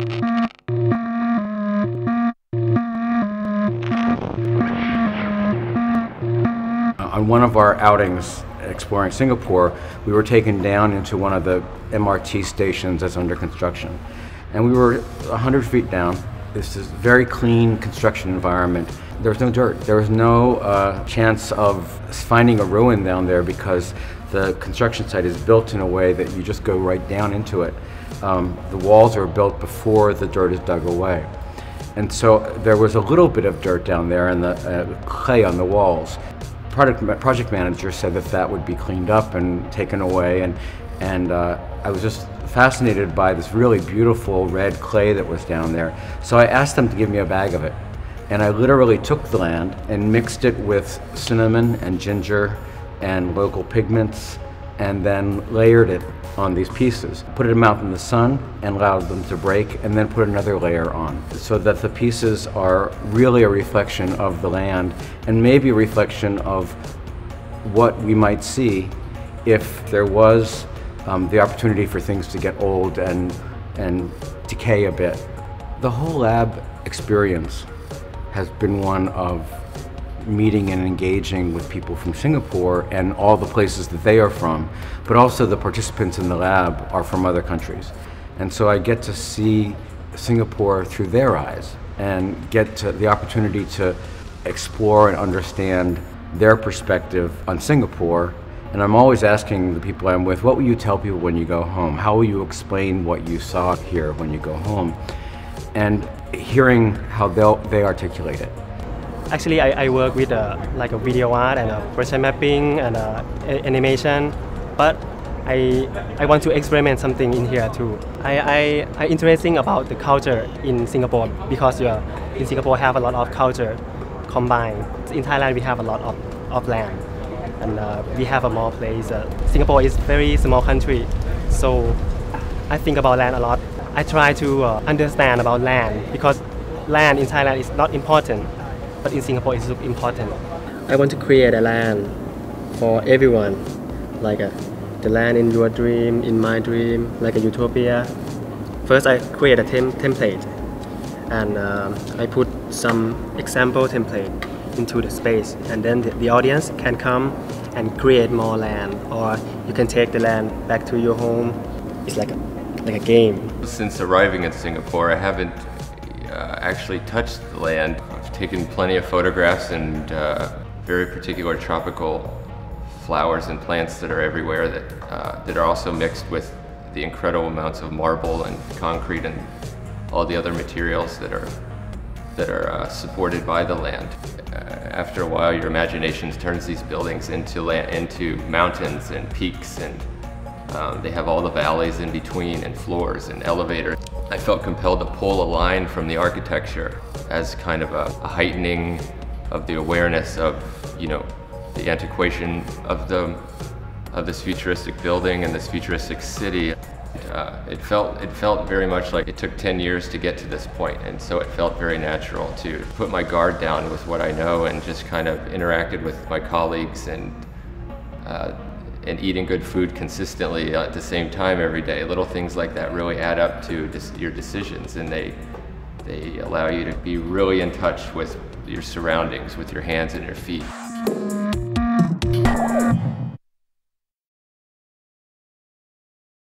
On one of our outings exploring Singapore, we were taken down into one of the MRT stations that's under construction. And we were 100 feet down. This is a very clean construction environment. There was no dirt. There was no chance of finding a ruin down there because the construction site is built in a way that you just go right down into it. The walls are built before the dirt is dug away. And so there was a little bit of dirt down there and the clay on the walls. Project manager said that that would be cleaned up and taken away, and I was just fascinated by this really beautiful red clay that was down there. So I asked them to give me a bag of it, and I literally took the land and mixed it with cinnamon and ginger and local pigments, and then layered it on these pieces. Put them out in the sun and allowed them to break, and then put another layer on, so that the pieces are really a reflection of the land and maybe a reflection of what we might see if there was the opportunity for things to get old and decay a bit. The whole lab experience has been one of meeting and engaging with people from Singapore and all the places that they are from, but also the participants in the lab are from other countries. And so I get to see Singapore through their eyes and get to the opportunity to explore and understand their perspective on Singapore. And I'm always asking the people I'm with, what will you tell people when you go home? How will you explain what you saw here when you go home? And hearing how they articulate it. Actually, I work with like a video art and a person mapping and animation, but I want to experiment something in here too. I interesting about the culture in Singapore because in Singapore have a lot of culture combined. In Thailand we have a lot of land, and we have a more place. Singapore is very small country, so I think about land a lot. I try to understand about land because land in Thailand is not important. But in Singapore it's important. I want to create a land for everyone, like the land in your dream, in my dream, like a utopia. First I create a template, and I put some example template into the space, and then the audience can come and create more land, or you can take the land back to your home. It's like a game. Since arriving in Singapore, I haven't actually touched the land. I've taken plenty of photographs and very particular tropical flowers and plants that are everywhere that are also mixed with the incredible amounts of marble and concrete and all the other materials that are supported by the land. After a while, your imagination turns these buildings into mountains and peaks, and they have all the valleys in between and floors and elevators. I felt compelled to pull a line from the architecture as kind of a heightening of the awareness of, the antiquation of this futuristic building and this futuristic city. It felt very much like it took 10 years to get to this point, and so it felt very natural to put my guard down with what I know and just kind of interacted with my colleagues and eating good food consistently at the same time every day. Little things like that really add up to your decisions, and they allow you to be really in touch with your surroundings, with your hands and your feet.